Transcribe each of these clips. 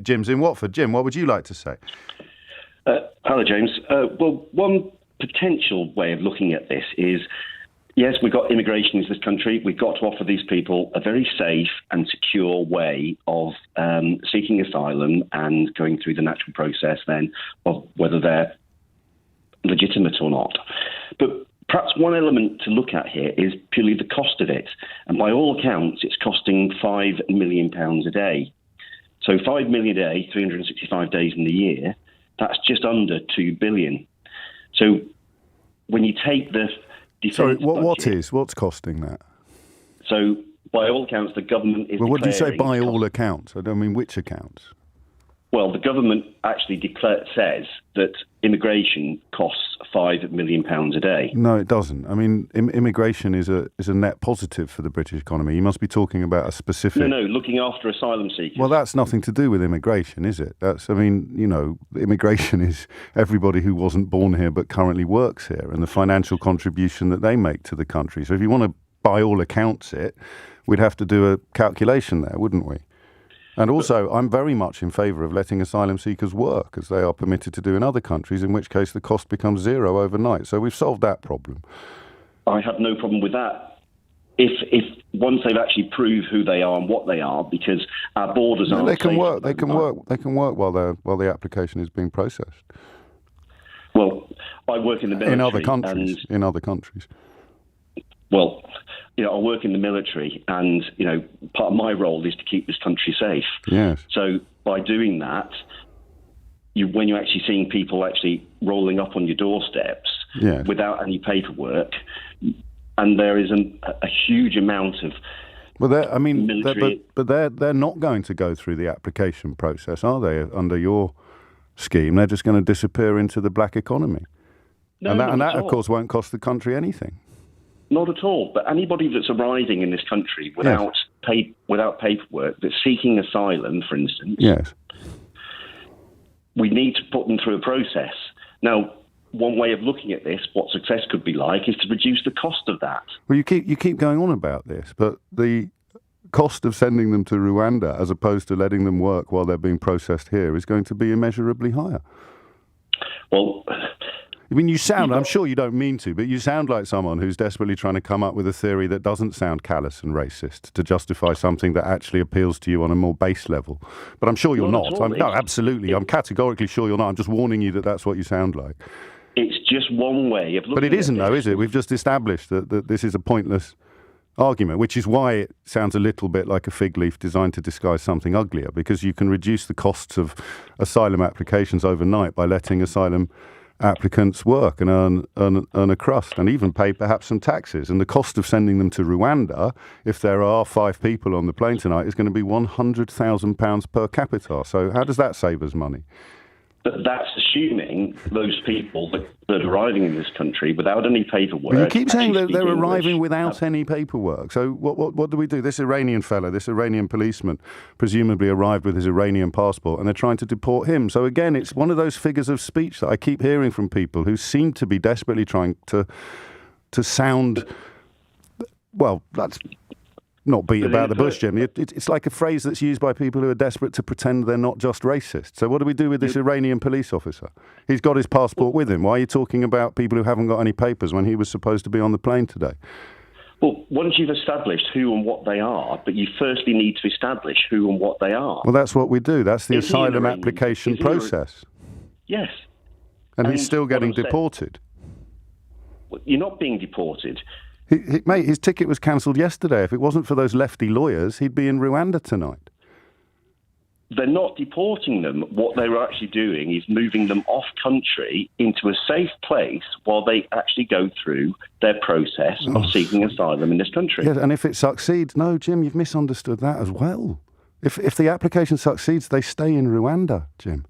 Jim's in Watford. Jim, what would you like to say? Hello, James. Well, one potential way of looking at this is, yes, we've got immigration into this country. We've got to offer these people a very safe and secure way of seeking asylum and going through the natural process then of whether they're legitimate or not. But perhaps one element to look at here is purely the cost of it. And by all accounts, it's costing £5 million a day. So £5 million a day, 365 days in the year, that's just under $2 billion. So when you take the defence what's costing that? So by all accounts, the government is. Well, what do you say by all accounts? I don't mean which accounts. Well, the government actually says that immigration costs £5 million a day. No, it doesn't. I mean, immigration is a net positive for the British economy. You must be talking about a specific... No, looking after asylum seekers. Well, that's nothing to do with immigration, is it? Immigration is everybody who wasn't born here but currently works here and the financial contribution that they make to the country. So if you want to, by all accounts it, we'd have to do a calculation there, wouldn't we? And also, I'm very much in favour of letting asylum seekers work, as they are permitted to do in other countries, in which case the cost becomes zero overnight. So we've solved that problem. I have no problem with that. If once they've actually proved who they are and what they are, because our borders aren't they can safe. Work. They can work while the application is being processed. Well, I work in the military. In other countries. Well, I work in the military, and part of my role is to keep this country safe. Yes. So by doing that, when you're actually seeing people actually rolling up on your doorsteps without any paperwork, and there is a huge amount of military. But they're not going to go through the application process, are they? Under your scheme, they're just going to disappear into the black economy, and that of course won't cost the country anything. Not at all. But anybody that's arriving in this country without paperwork, that's seeking asylum, for instance, we need to put them through a process. Now, one way of looking at this, what success could be like, is to reduce the cost of that. Well, you keep going on about this, but the cost of sending them to Rwanda, as opposed to letting them work while they're being processed here, is going to be immeasurably higher. Well, I mean, I'm sure you don't mean to, but you sound like someone who's desperately trying to come up with a theory that doesn't sound callous and racist to justify something that actually appeals to you on a more base level. But I'm sure you're not. No, absolutely. I'm categorically sure you're not. I'm just warning you that that's what you sound like. It's just one way of looking at it. But it isn't, though, is it? We've just established that this is a pointless argument, which is why it sounds a little bit like a fig leaf designed to disguise something uglier, because you can reduce the costs of asylum applications overnight by letting asylum applicants work and earn a crust and even pay perhaps some taxes. And the cost of sending them to Rwanda, if there are 5 people on the plane tonight, is going to be £100,000 per capita. So how does that save us money? But that's assuming those people that are arriving in this country without any paperwork. Well, you keep saying that they're arriving without any paperwork. So what do we do? This Iranian fellow, this Iranian policeman, presumably arrived with his Iranian passport, and they're trying to deport him. So again, it's one of those figures of speech that I keep hearing from people who seem to be desperately trying to sound, well, that's not beat about the bush, Jim. It's like a phrase that's used by people who are desperate to pretend they're not just racist. So what do we do with this Iranian police officer? He's got his passport with him. Why are you talking about people who haven't got any papers when he was supposed to be on the plane today? Well, once you've established who and what they are, but you firstly need to establish who and what they are. Well, that's what we do. That's the asylum application process. Yes. And he's still getting deported. You're not being deported. Mate, his ticket was cancelled yesterday. If it wasn't for those lefty lawyers, he'd be in Rwanda tonight. They're not deporting them. What they were actually doing is moving them off country into a safe place while they actually go through their process of seeking asylum in this country. Yes, and if it succeeds, no, Jim, you've misunderstood that as well. If the application succeeds, they stay in Rwanda, Jim.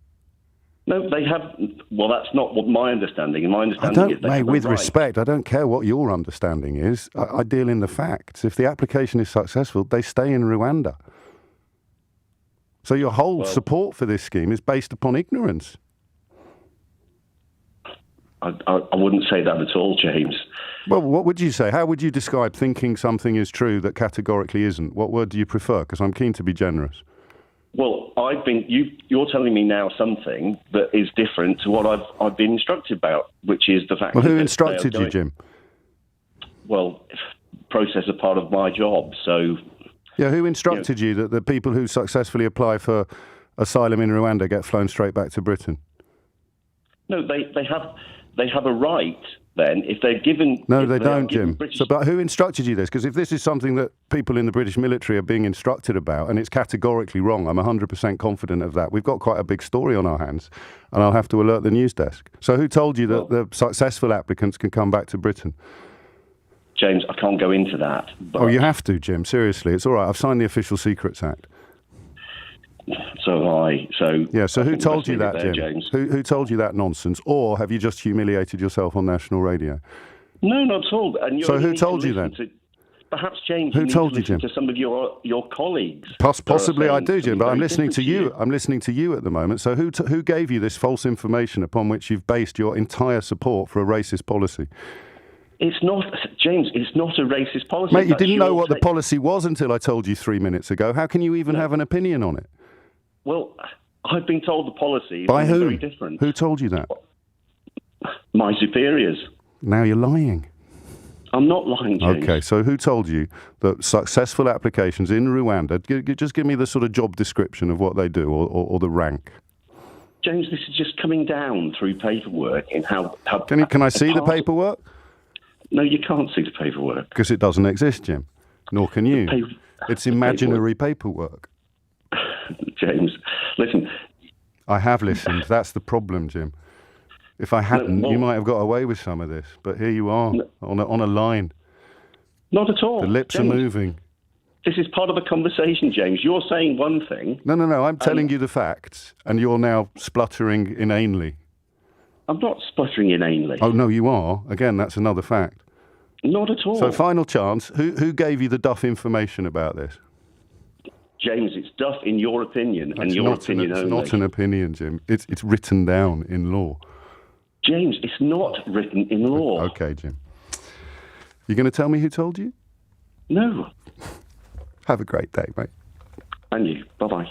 No, they have. Well, that's not what my understanding. And my understanding is they have with right. respect, I don't care what your understanding is. I deal in the facts. If the application is successful, they stay in Rwanda. So your whole support for this scheme is based upon ignorance. I wouldn't say that at all, James. Well, what would you say? How would you describe thinking something is true that categorically isn't? What word do you prefer? Because I'm keen to be generous. Well, you're telling me now something that is different to what I've been instructed about, which is the fact. Well, who that instructed you, Jim? Well, process are part of my job, so. Yeah, who instructed you that the people who successfully apply for asylum in Rwanda get flown straight back to Britain? No, they have a right. Then, if they're given... No, they don't, Jim. British... But who instructed you this? Because if this is something that people in the British military are being instructed about, and it's categorically wrong, I'm 100% confident of that. We've got quite a big story on our hands, and I'll have to alert the news desk. So who told you that the successful applicants can come back to Britain? James, I can't go into that. But... Oh, you have to, Jim. Seriously. It's all right. I've signed the Official Secrets Act. So have I. So yeah. So who told you that, there, Jim? James. Who told you that nonsense? Or have you just humiliated yourself on national radio? No, not at all. And so who told you then? Perhaps, James, who told you, Jim? To some of your colleagues. Possibly I do, Jim. But I'm listening to you. I'm listening to you at the moment. So who gave you this false information upon which you've based your entire support for a racist policy? It's not, James, it's not a racist policy. Mate, you didn't know what the policy was until I told you 3 minutes ago. How can you even have an opinion on it? Well, I've been told the policy by is who? Very different. Who told you that? My superiors. Now you're lying. I'm not lying, James. Okay, so who told you that successful applications in Rwanda, just give me the sort of job description of what they do or the rank. James, this is just coming down through paperwork in how Can I see the paperwork? No, you can't see the paperwork. Because it doesn't exist, Jim. Nor can you. It's imaginary paperwork. James, listen. I have listened. That's the problem, Jim. If I hadn't, you might have got away with some of this. But here you are, on a line. Not at all. The lips are moving. This is part of a conversation, James. You're saying one thing. No. I'm telling you the facts, and you're now spluttering inanely. I'm not spluttering inanely. Oh, no, you are. Again, that's another fact. Not at all. So, final chance. Who gave you the duff information about this? James, it's duff in your opinion, and your opinion only. It's not an opinion, Jim. It's written down in law. James, it's not written in law. Okay, Jim. You going to tell me who told you? No. Have a great day, mate. And you. Bye-bye.